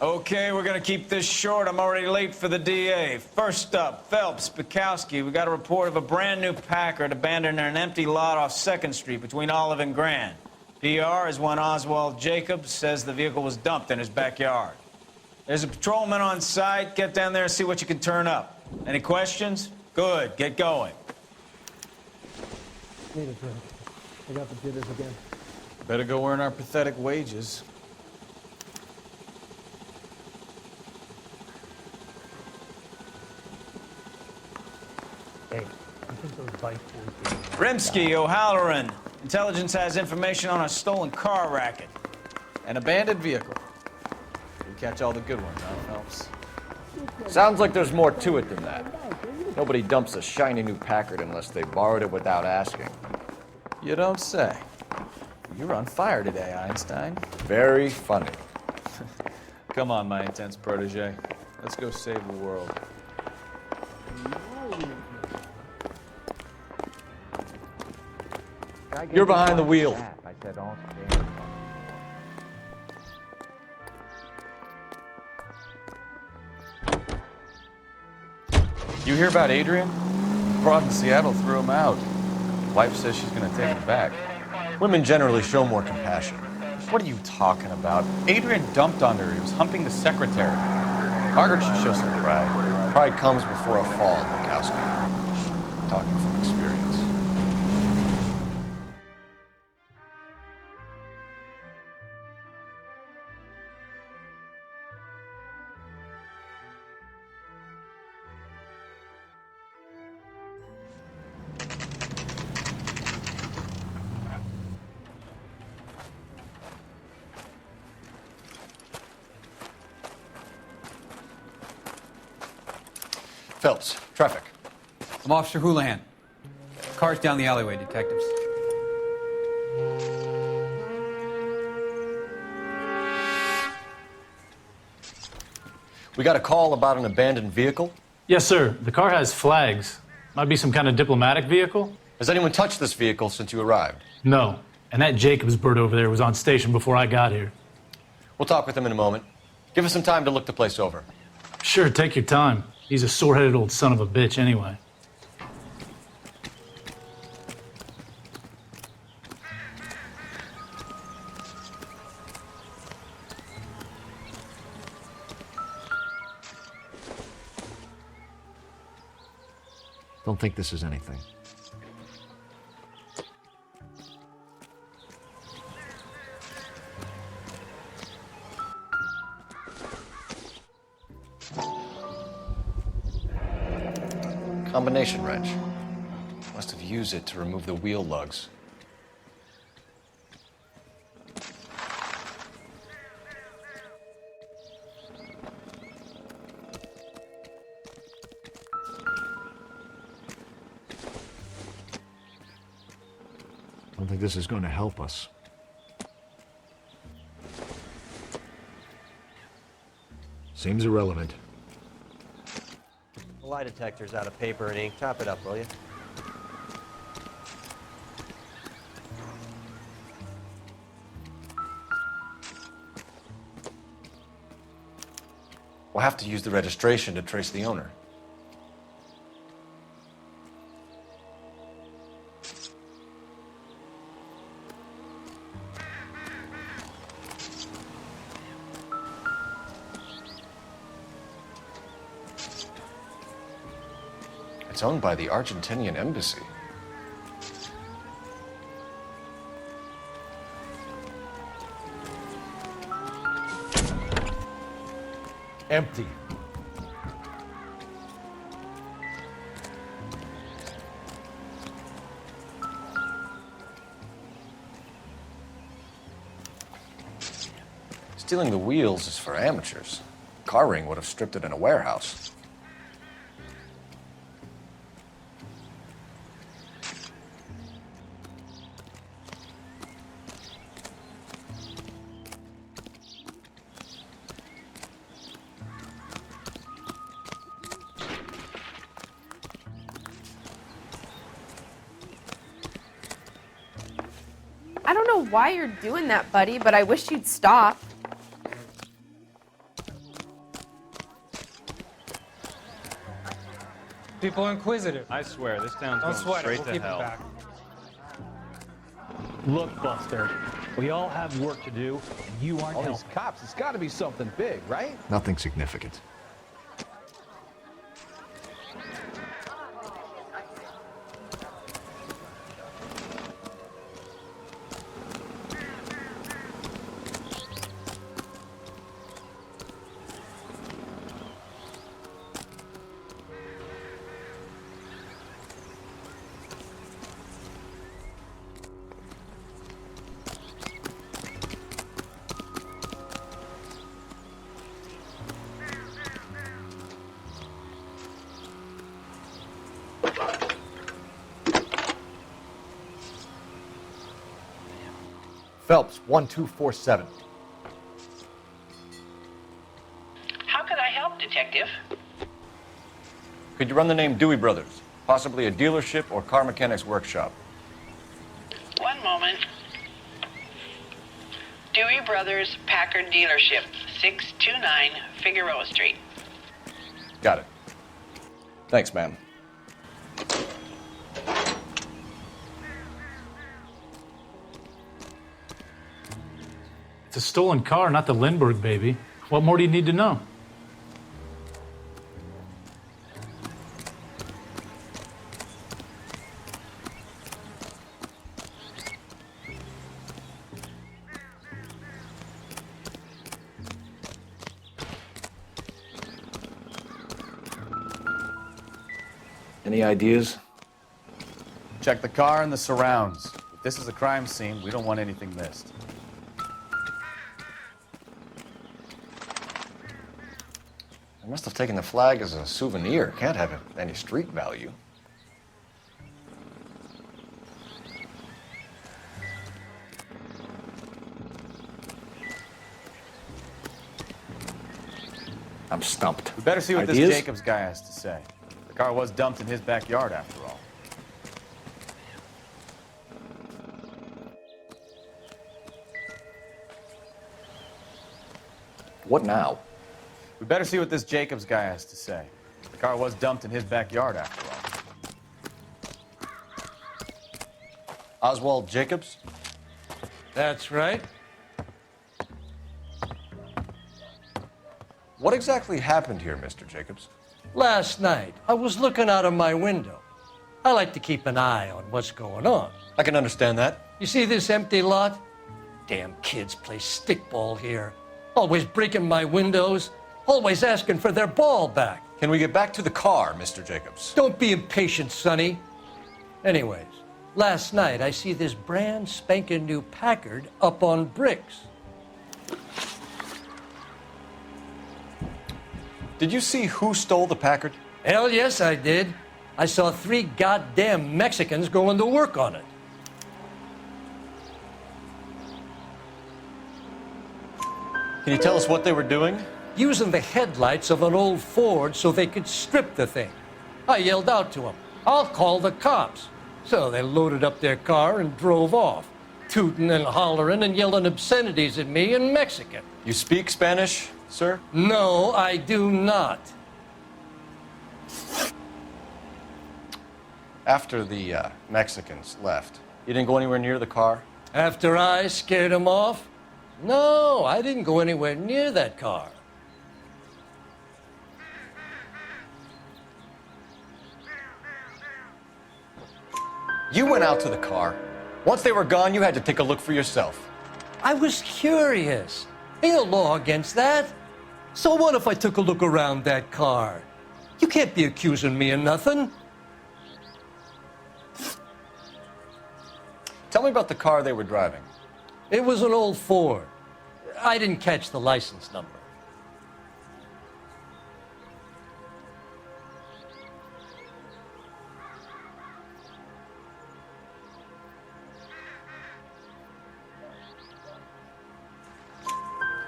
Okay, we're gonna keep this short. I'm already late for the DA. First up, Phelps, Bukowski. We got a report of a brand new Packard abandoned in an empty lot off 2nd Street between Olive and Grand. PR is one Oswald Jacobs says the vehicle was dumped in his backyard. There's a patrolman on site. Get down there and see what you can turn up. Any questions? Good, get going. Need a drink. I got the jitters again. Better go earn our pathetic wages. Hey, I think those bike boys... Rimsky, O'Halloran. Intelligence has information on a stolen car racket. An abandoned vehicle. We catch all the good ones, huh, Phelps? Sounds like there's more to it than that. Nobody dumps a shiny new Packard unless they borrowed it without asking. You don't say. You're on fire today, Einstein. Very funny. Come on, my intense protege. Let's go save the world. You're behind the wheel. You hear about Adrian? Broad in Seattle threw him out. Wife says she's gonna take him back. Women generally show more compassion. What are you talking about? Adrian dumped on her. He was humping the secretary. Margaret should show some pride. Pride comes before a fall, Bukowski. Talking from experience. Phelps, traffic. I'm Officer Houlihan. Car's down the alleyway, detectives. We got a call about an abandoned vehicle. Yes, sir. The car has flags. Might be some kind of diplomatic vehicle. Has anyone touched this vehicle since you arrived? No. And that Jacobs bird over there was on station before I got here. We'll talk with him in a moment. Give us some time to look the place over. Sure, take your time. He's a sore-headed old son of a bitch anyway. Don't think this is anything. Combination wrench. Must have used it to remove the wheel lugs. I don't think this is going to help us. Seems irrelevant. The lie detector's out of paper and ink. Top it up, will you? We'll have to use the registration to trace the owner. It's owned by the Argentinian embassy. Empty. Stealing the wheels is for amateurs. Car ring would have stripped it in a warehouse. I don't know why you're doing that, buddy, but I wish you'd stop. People are inquisitive. I swear, this town's Don't going sweat it. straight We'll to keep hell. it back. Look, Buster, we all have work to do, and you aren't All helping. these cops, it's got to be something big, right? Nothing significant. Phelps, 1247. How could I help, Detective? Could you run the name Dewey Brothers? Possibly a dealership or car mechanics workshop. One moment. Dewey Brothers Packard Dealership, 629 Figueroa Street. Got it. Thanks, ma'am. It's a stolen car, not the Lindbergh baby. What more do you need to know? Any ideas? Check the car and the surrounds. If this is a crime scene, we don't want anything missed. I must have taken the flag as a souvenir. Can't have any street value. I'm stumped. We better see what Ideas? this Jacobs guy has to say. The car was dumped in his backyard, after all. What now? We better see what this Jacobs guy has to say. The car was dumped in his backyard, after all. Oswald Jacobs? That's right. What exactly happened here, Mr. Jacobs? Last night, I was looking out of my window. I like to keep an eye on what's going on. I can understand that. You see this empty lot? Damn kids play stickball here. Always breaking my windows, always asking for their ball back. Can we get back to the car, Mr. Jacobs? Don't be impatient, Sonny. Anyways, last night I see this brand spanking new Packard up on bricks. Did you see who stole the Packard? Hell yes, I did. I saw 3 goddamn Mexicans going to work on it. Can you tell us what they were doing? Using the headlights of an old Ford so they could strip the thing. I yelled out to them, "I'll call the cops." So they loaded up their car and drove off, tooting and hollering and yelling obscenities at me in Mexican. You speak Spanish, sir? No, I do not. After the Mexicans left, you didn't go anywhere near the car? After I scared them off? No, I didn't go anywhere near that car. You went out to the car. Once they were gone, you had to take a look for yourself. I was curious. Ain't no law against that. So what if I took a look around that car? You can't be accusing me of nothing. Tell me about the car they were driving. It was an old Ford. I didn't catch the license number.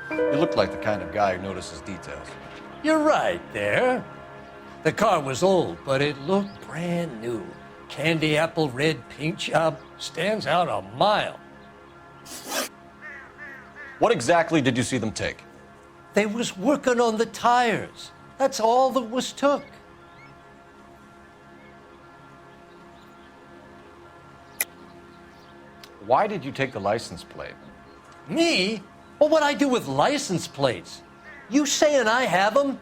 You looked like the kind of guy who notices details. You're right there. The car was old, but it looked brand new. Candy apple red paint job stands out a mile. What exactly did you see them take? They was working on the tires. That's all that was took. Why did you take the license plate? Me? Well, what'd I do with license plates? You saying I have them?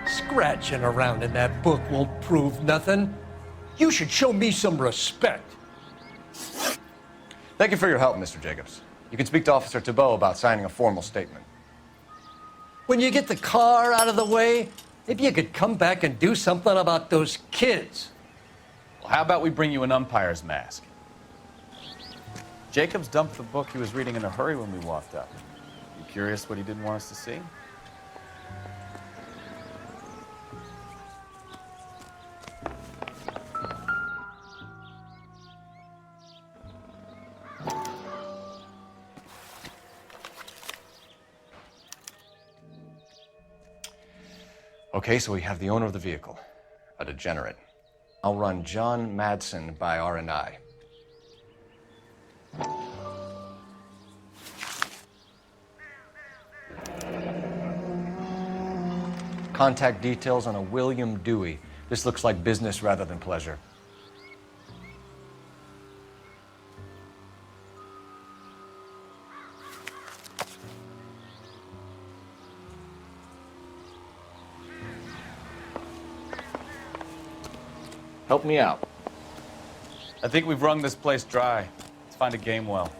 Scratching around in that book won't prove nothing. You should show me some respect. Thank you for your help, Mr. Jacobs. You can speak to Officer Thibault about signing a formal statement. When you get the car out of the way, maybe you could come back and do something about those kids. Well, how about we bring you an umpire's mask? Jacobs dumped the book he was reading in a hurry when we walked up. You curious what he didn't want us to see? Okay, so we have the owner of the vehicle, a degenerate. I'll run John Madsen by R&I. Contact details on a William Dewey. This looks like business rather than pleasure. Help me out. I think we've wrung this place dry. Let's find a game well.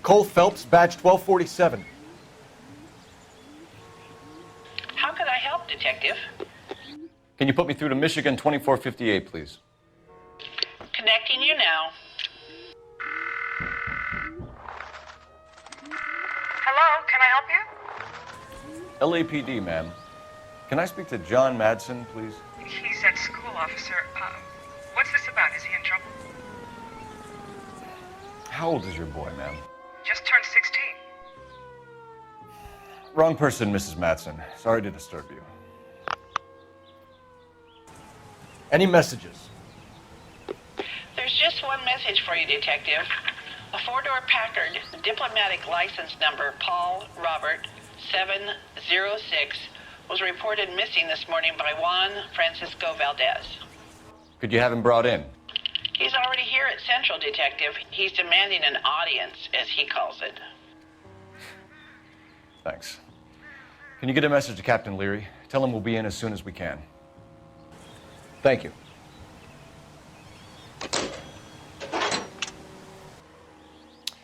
Cole Phelps, badge 1247. How could I help, Detective? Can you put me through to Michigan 2458, please? Connecting you now. Hello, can I help you? LAPD, ma'am. Can I speak to John Madsen, please? He's at school, officer. What's this about? Is he in trouble? How old is your boy, ma'am? Just turned 16. Wrong person, Mrs. Madsen. Sorry to disturb you. Any messages? There's just one message for you, Detective. A four-door Packard, diplomatic license number Paul Robert 706, was reported missing this morning by Juan Francisco Valdez. Could you have him brought in? He's already here at Central, Detective. He's demanding an audience, as he calls it. Thanks. Can you get a message to Captain Leary? Tell him we'll be in as soon as we can. Thank you.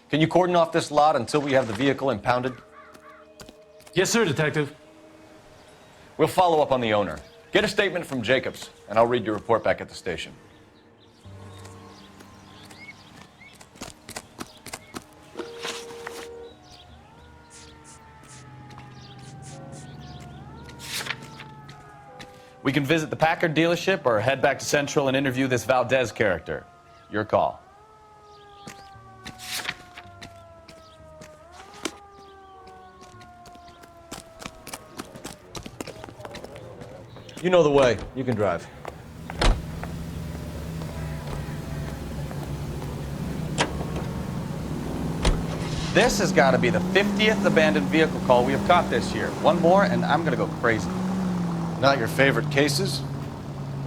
Can you cordon off this lot until we have the vehicle impounded? Yes, sir, Detective. We'll follow up on the owner. Get a statement from Jacobs, and I'll read your report back at the station. We can visit the Packard dealership or head back to Central and interview this Valdez character. Your call. You know the way. You can drive. This has got to be the 50th abandoned vehicle call we have caught this year. One more, and I'm going to go crazy. Not your favorite cases?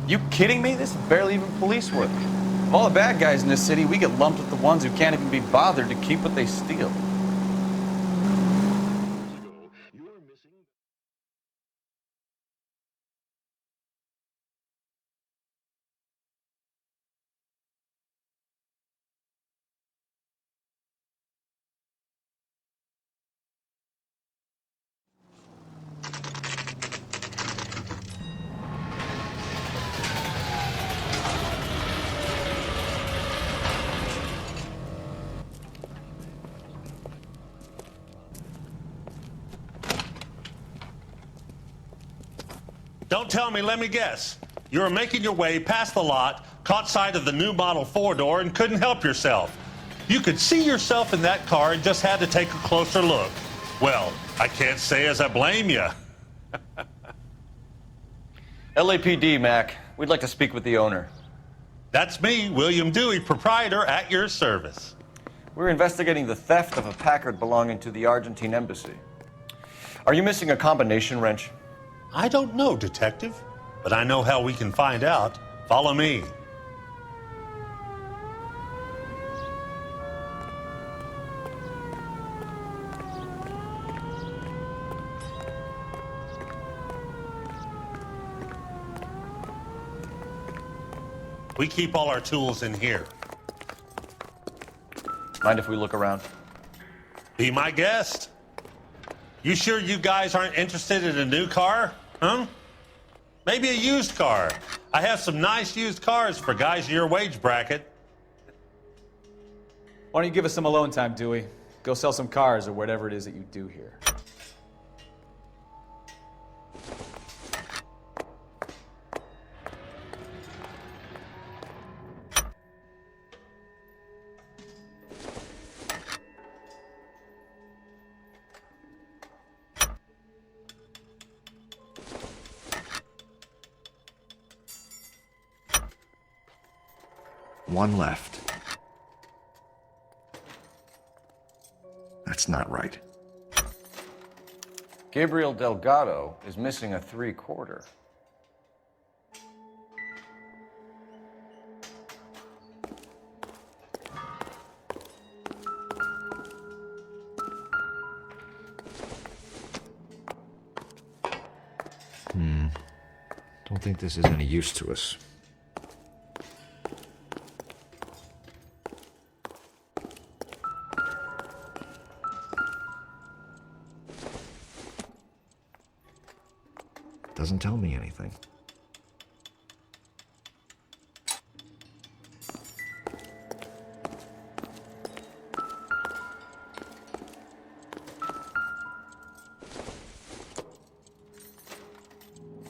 You kidding me? This is barely even police work. Of all the bad guys in this city, we get lumped with the ones who can't even be bothered to keep what they steal. Don't tell me, let me guess. You were making your way past the lot, caught sight of the new model four-door, and couldn't help yourself. You could see yourself in that car and just had to take a closer look. Well, I can't say as I blame you. LAPD, Mac. We'd like to speak with the owner. That's me, William Dewey, proprietor, at your service. We're investigating the theft of a Packard belonging to the Argentine embassy. Are you missing a combination wrench? I don't know, Detective, but I know how we can find out. Follow me. We keep all our tools in here. Mind if we look around? Be my guest. You sure you guys aren't interested in a new car? Huh? Maybe a used car. I have some nice used cars for guys in your wage bracket. Why don't you give us some alone time, Dewey? Go sell some cars or whatever it is that you do here. One left. That's not right. Gabriel Delgado is missing a 3/4. Don't think this is any use to us. Doesn't tell me anything.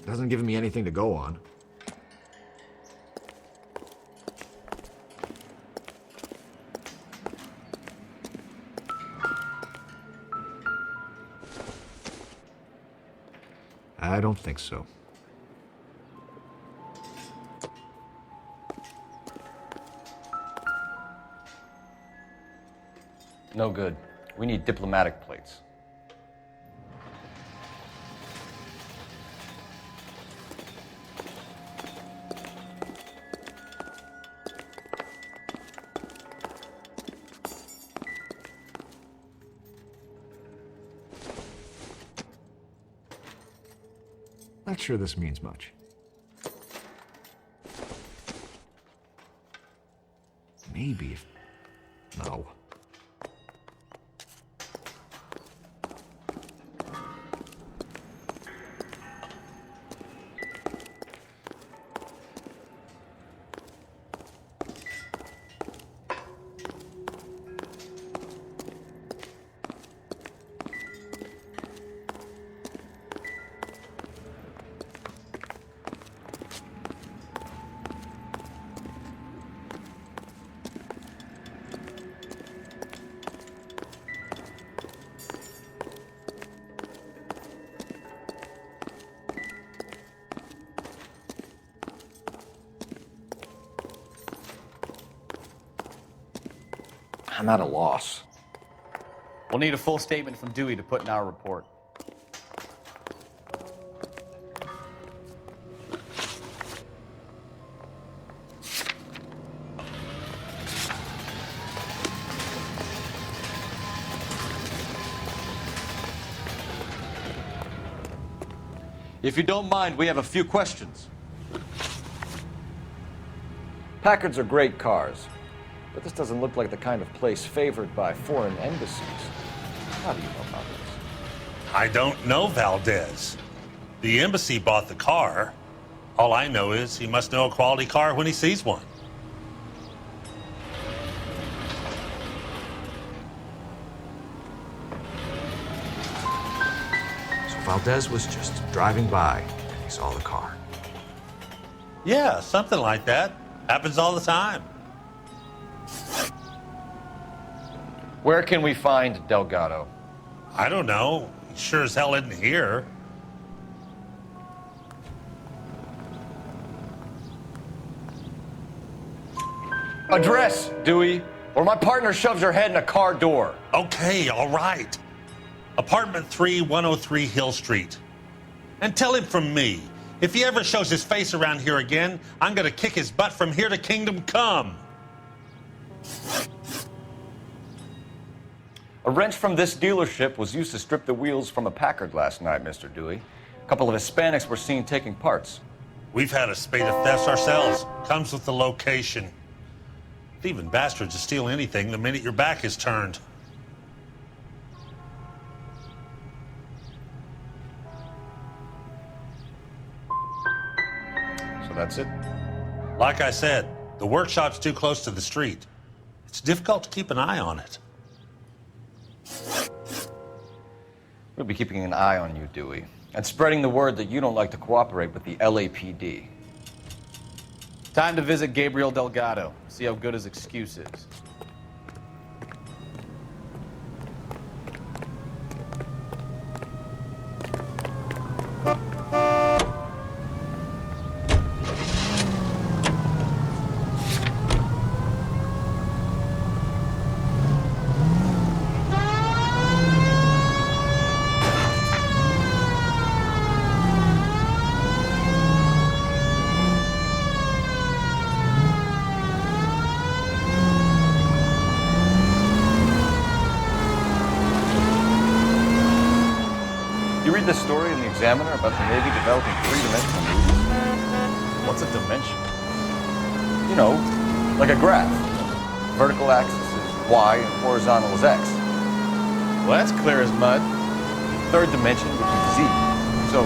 Doesn't give me anything to go on. I don't think so. No good. We need diplomatic plates. Not sure this means much. Maybe if... No. I'm at a loss. We'll need a full statement from Dewey to put in our report. If you don't mind, we have a few questions. Packards are great cars, but this doesn't look like the kind of place favored by foreign embassies. How do you know about this? I don't know Valdez. The embassy bought the car. All I know is he must know a quality car when he sees one. So Valdez was just driving by and he saw the car. Yeah, something like that. Happens all the time. Where can we find Delgado? I don't know. He sure as hell isn't here. Address, Dewey, or my partner shoves her head in a car door. Okay, all right. Apartment 3, 103 Hill Street. And tell him from me, if he ever shows his face around here again, I'm gonna kick his butt from here to Kingdom Come. A wrench from this dealership was used to strip the wheels from a Packard last night, Mr. Dewey. A couple of Hispanics were seen taking parts. We've had a spate of thefts ourselves. Comes with the location. Thieving bastards will steal anything the minute your back is turned. So that's it? Like I said, the workshop's too close to the street. It's difficult to keep an eye on it. We'll be keeping an eye on you, Dewey, and spreading the word that you don't like to cooperate with the LAPD. Time to visit Gabriel Delgado, see how good his excuse is. You read this story in the Examiner about the Navy developing three-dimensional movies? What's a dimension? You know, like a graph. Vertical axis is Y and horizontal is X. Well, that's clear as mud. Third dimension would be Z. So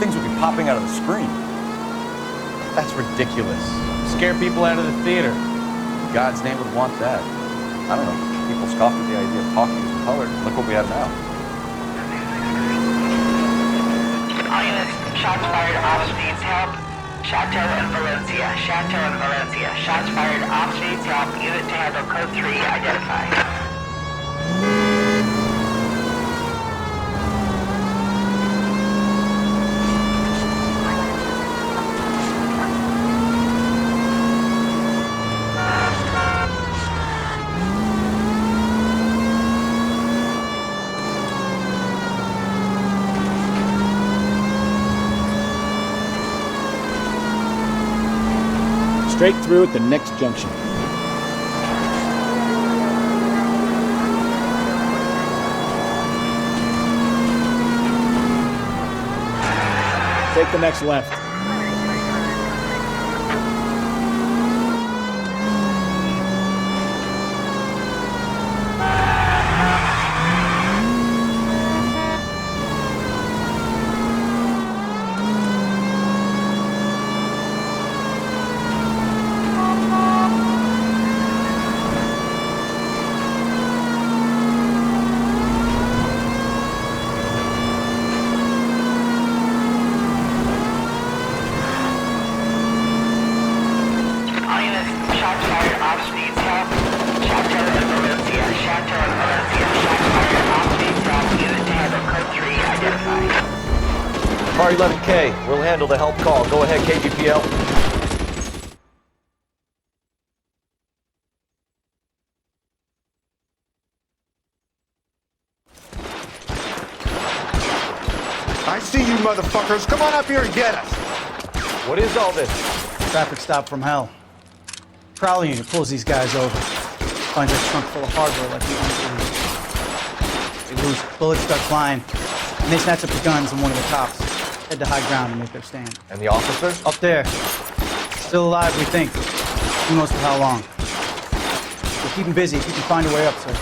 things would be popping out of the screen. That's ridiculous. Scare people out of the theater. In God's name would want that. I don't know. People scoffed at the idea of talking in color. Look what we have now. All units, shots fired off streets, help. Chateau and Valencia, Chateau and Valencia. Shots fired off streets, help. Unit to handle code 3, identify. Straight through at the next junction. Take the next left. Car 11K, we'll handle the help call. Go ahead, KGPL. I see you motherfuckers. Come on up here and get us. What is all this? Traffic stop from hell. Prowling unit pulls these guys over. Finds a trunk full of hardware like we want to lose. They lose. Bullets start flying. And they snatch up the guns and one of the cops. Head to high ground and make their stand. And the officers? Up there. Still alive, we think. Who knows for how long. We'll keep them busy if you can find a way up, sir.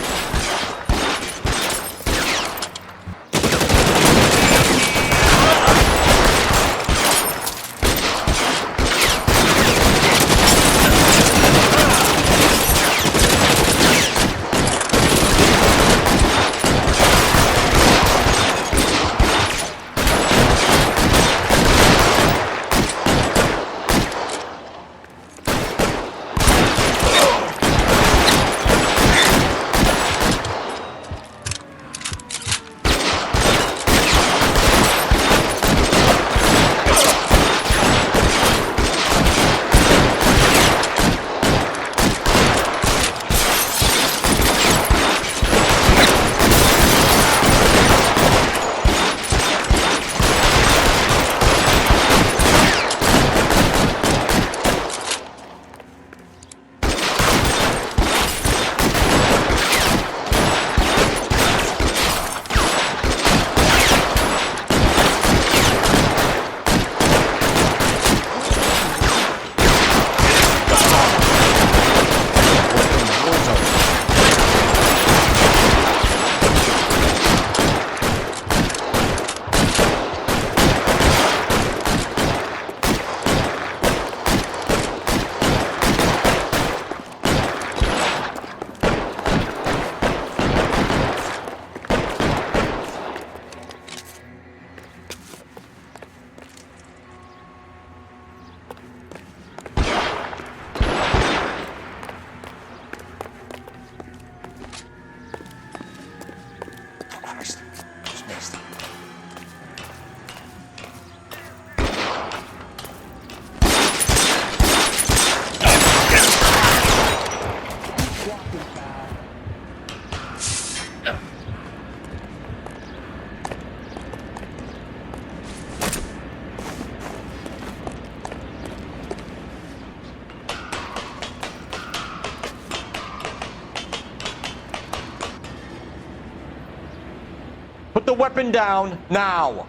the weapon down now.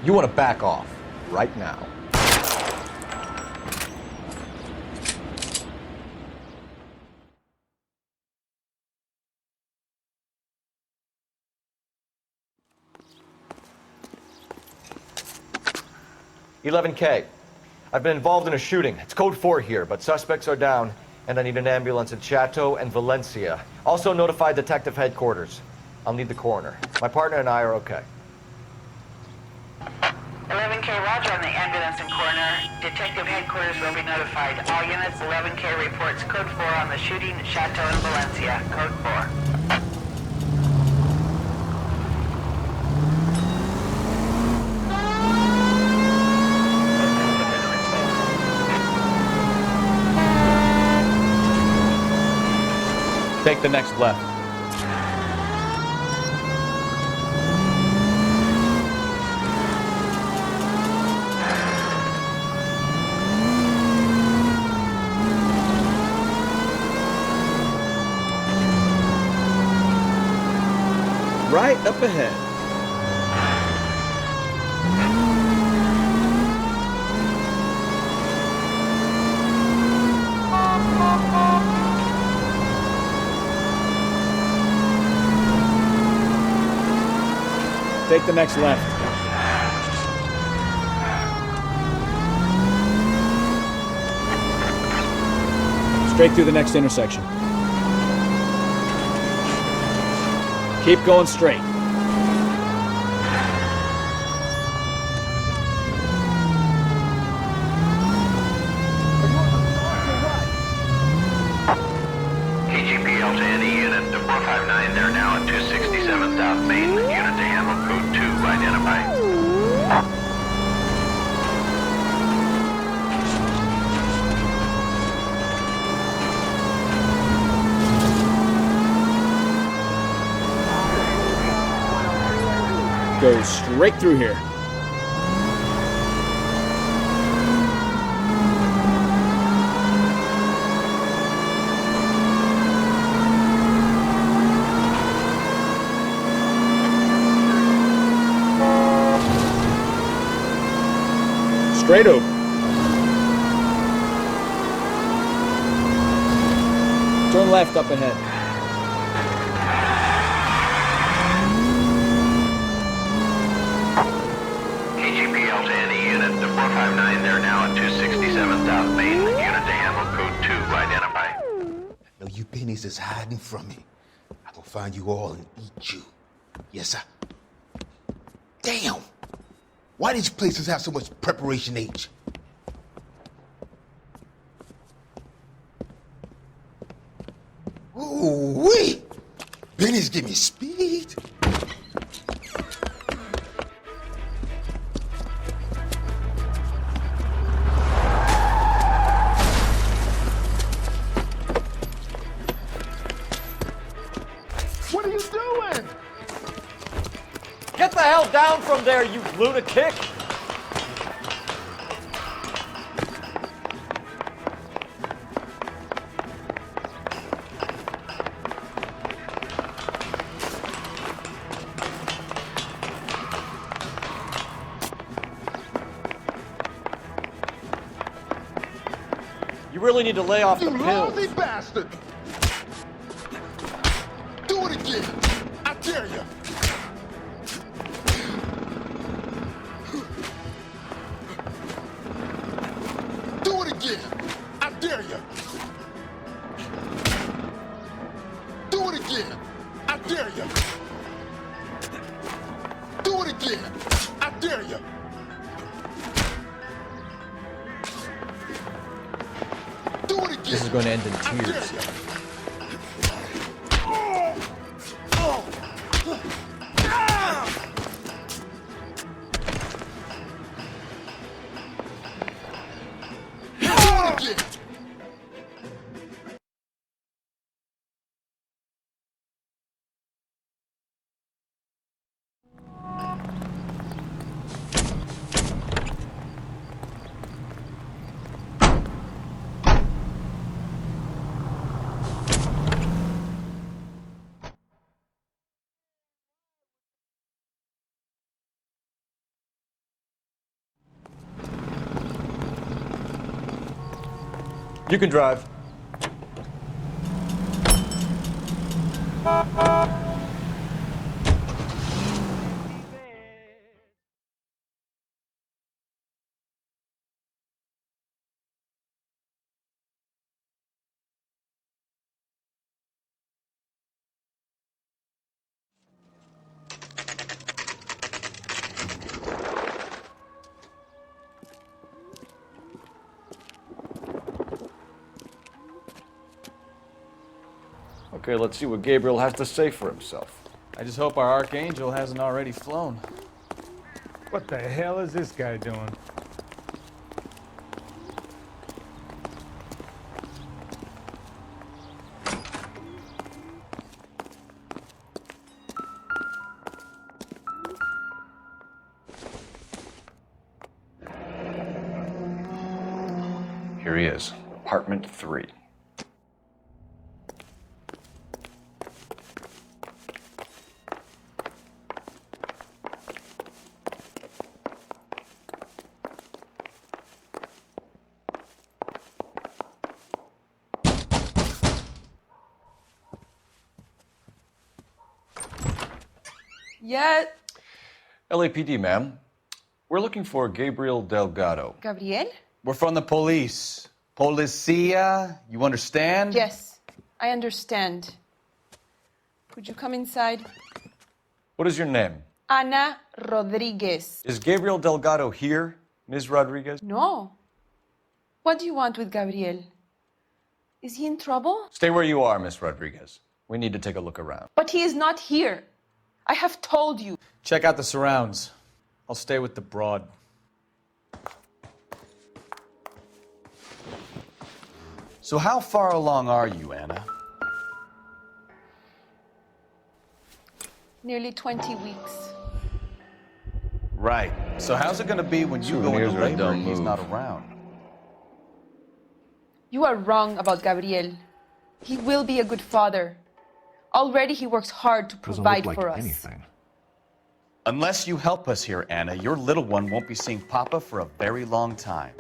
You want to back off right now. $11K. I've been involved in a shooting. It's code 4 here, but suspects are down, and I need an ambulance at Chateau and Valencia. Also notify detective headquarters. I'll need the coroner. My partner and I are okay. 11K, roger on the ambulance and coroner. Detective headquarters will be notified. All units, 11K reports code 4 on the shooting at Chateau and Valencia. Code 4. Take the next left. Right up ahead. Take the next left. Straight through the next intersection. Keep going straight. KGPL to any unit to 459, they're now at 267 South Main. Unit to handle code 2, identify. Go straight through here. Straight over. Turn left up ahead. KGPL to any unit to 459, they're now at 267 South Main. Unit to handle code 2, identify. No, you pennies is hiding from me. I will find you all and eat you. Yes, sir. Damn! Why these places have so much preparation H? Ooh-wee! Pennies give me speed. What are you doing? Get the hell down from there, you lunatic! You really need to lay off the You pills. lousy bastard! Do it again! I dare you! Do it again! I dare you! Do it again! I dare you! Do it again! I dare you! Do it again! This is going to end in tears. You can drive. Okay, let's see what Gabriel has to say for himself. I just hope our archangel hasn't already flown. What the hell is this guy doing? Here he is, apartment 3. Yeah. LAPD, ma'am. We're looking for Gabriel Delgado. Gabriel? We're from the police. Policia, you understand? Yes, I understand. Could you come inside? What is your name? Ana Rodriguez. Is Gabriel Delgado here, Ms. Rodriguez? No. What do you want with Gabriel? Is he in trouble? Stay where you are, Ms. Rodriguez. We need to take a look around. But he is not here. I have told you. Check out the surrounds. I'll stay with the broad. So how far along are you, Anna? Nearly 20 weeks. Right. So how's it going to be when you go Souvenirs into are a labor dumb and he's move. not around? You are wrong about Gabriel. He will be a good father. Already he works hard to provide for us. Unless you help us here, Anna, your little one won't be seeing Papa for a very long time.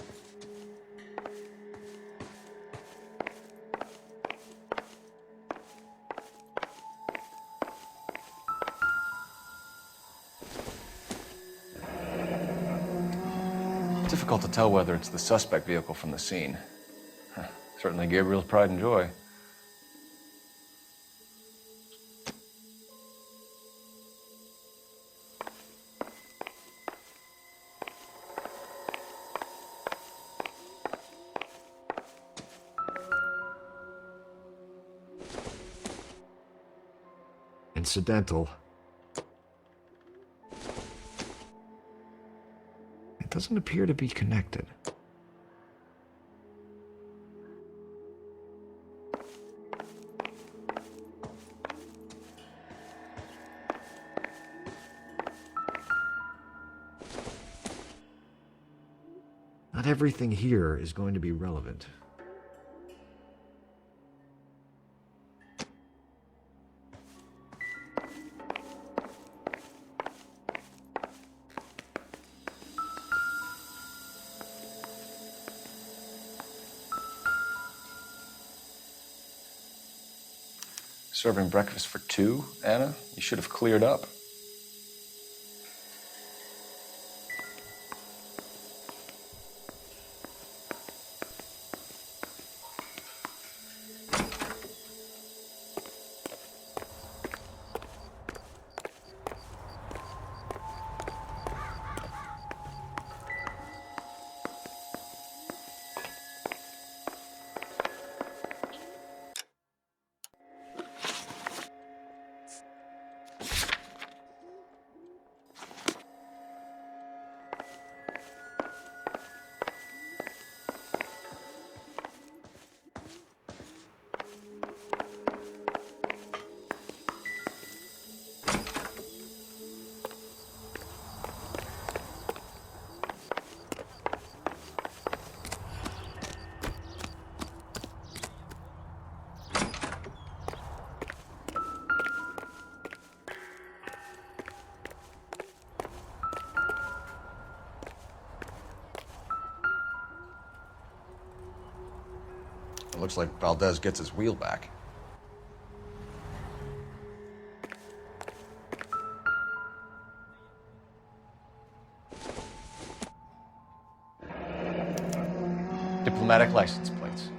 Difficult to tell whether it's the suspect vehicle from the scene. Certainly Gabriel's pride and joy. Incidental. It doesn't appear to be connected. Not everything here is going to be relevant. Serving breakfast for 2, Anna? You should have cleared up. looks like Valdez gets his wheel back. Diplomatic license plates.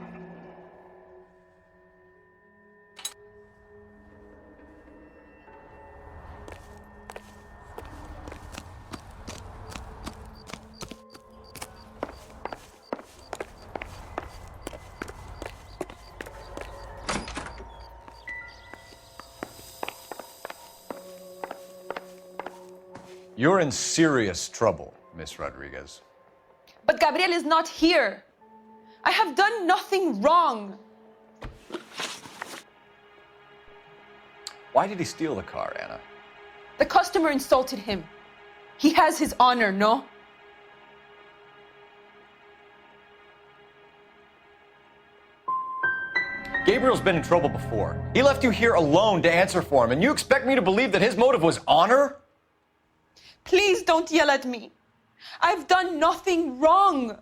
You're in serious trouble, Miss Rodriguez. But Gabriel is not here. I have done nothing wrong. Why did he steal the car, Anna? The customer insulted him. He has his honor, no? Gabriel's been in trouble before. He left you here alone to answer for him, and you expect me to believe that his motive was honor? Please don't yell at me. I've done nothing wrong.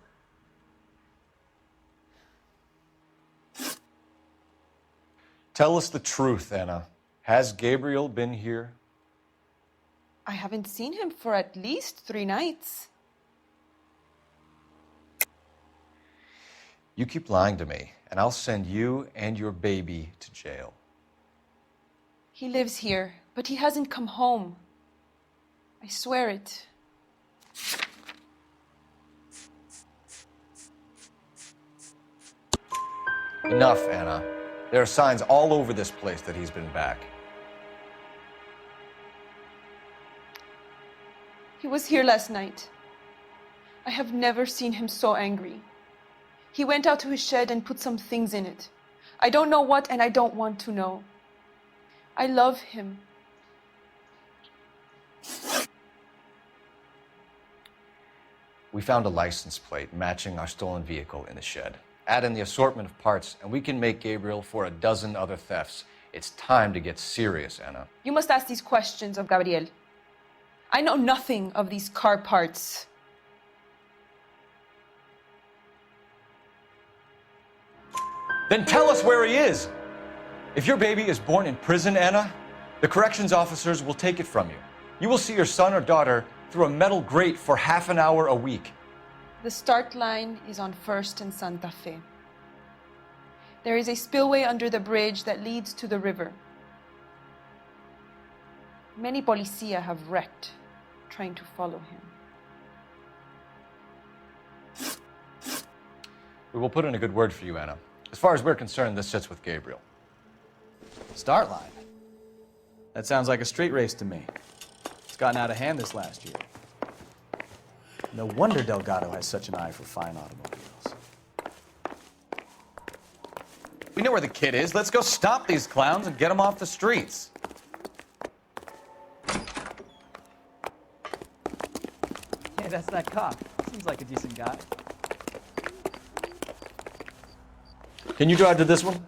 Tell us the truth, Anna. Has Gabriel been here? I haven't seen him for at least 3 nights. You keep lying to me, and I'll send you and your baby to jail. He lives here, but he hasn't come home. I swear it. Enough, Anna. There are signs all over this place that he's been back. He was here last night. I have never seen him so angry. He went out to his shed and put some things in it. I don't know what, and I don't want to know. I love him. We found a license plate matching our stolen vehicle in the shed. Add in the assortment of parts, and we can make Gabriel for a dozen other thefts. It's time to get serious, Anna. You must ask these questions of Gabriel. I know nothing of these car parts. Then tell us where he is! If your baby is born in prison, Anna, the corrections officers will take it from you. You will see your son or daughter through a metal grate for half an hour a week. The start line is on 1st and Santa Fe. There is a spillway under the bridge that leads to the river. Many policia have wrecked trying to follow him. We will put in a good word for you, Anna. As far as we're concerned, this sits with Gabriel. Start line. That sounds like a street race to me. It's gotten out of hand this last year. No wonder Delgado has such an eye for fine automobiles. We know where the kid is. Let's go stop these clowns and get them off the streets. Hey, that's that cop. Seems like a decent guy. Can you drive to this one?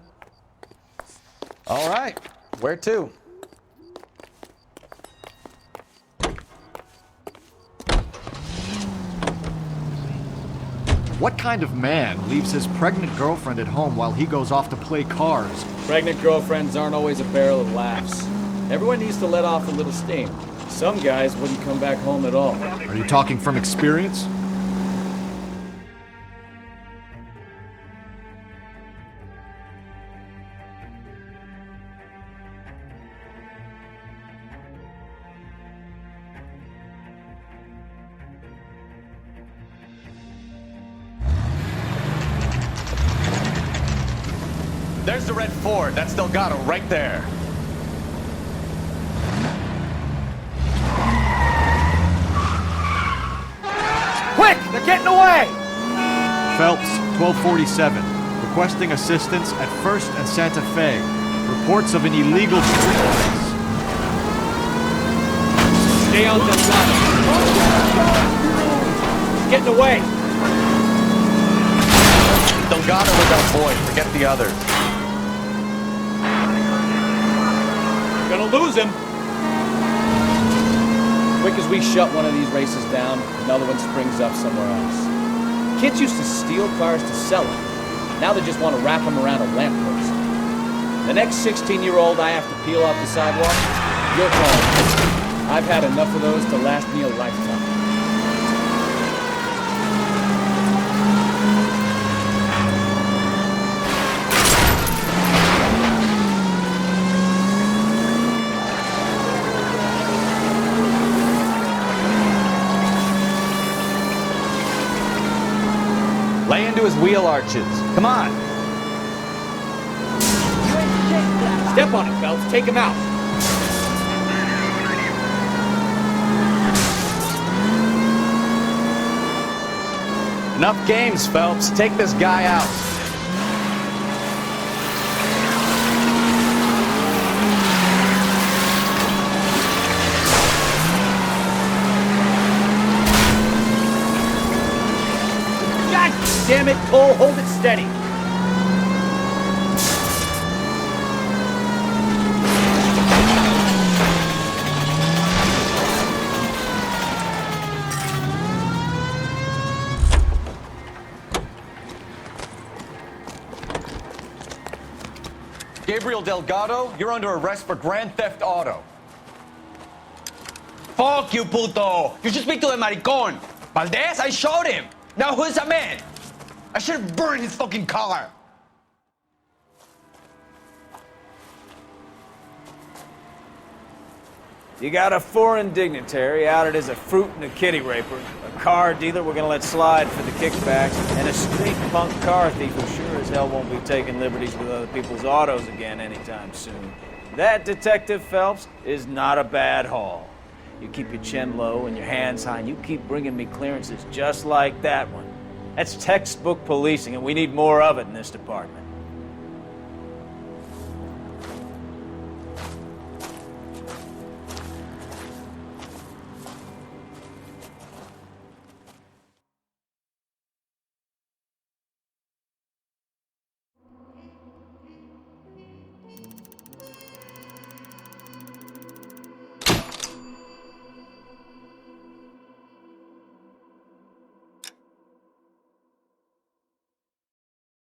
All right. Where to? What kind of man leaves his pregnant girlfriend at home while he goes off to play cars? Pregnant girlfriends aren't always a barrel of laughs. Everyone needs to let off a little steam. Some guys wouldn't come back home at all. Are you talking from experience? There's the red Ford. That's Delgado right there. Quick! They're getting away! Phelps, 1247. Requesting assistance at 1st and Santa Fe. Reports of an illegal street race. Stay on Delgado. Getting away. Delgado was our boy. Forget the others. Gonna lose him. Quick as we shut one of these races down, another one springs up somewhere else. Kids used to steal cars to sell them. Now they just want to wrap them around a lamppost. The next 16-year-old I have to peel off the sidewalk, you're calling. I've had enough of those to last me a lifetime. Lay into his wheel arches. Come on. Step on it, Phelps. Take him out. Enough games, Phelps. Take this guy out. God damn it, Cole. Hold it steady. Gabriel Delgado, you're under arrest for grand theft auto. Fuck you, puto! You should speak to the maricon! Valdez, I showed him! Now who's the man? I should have burned his fucking car! You got a foreign dignitary outed as a fruit and a kitty raper, a car dealer we're gonna let slide for the kickbacks, and a street punk car thief who sure as hell won't be taking liberties with other people's autos again anytime soon. That, Detective Phelps, is not a bad haul. You keep your chin low and your hands high, and you keep bringing me clearances just like that one. That's textbook policing, and we need more of it in this department.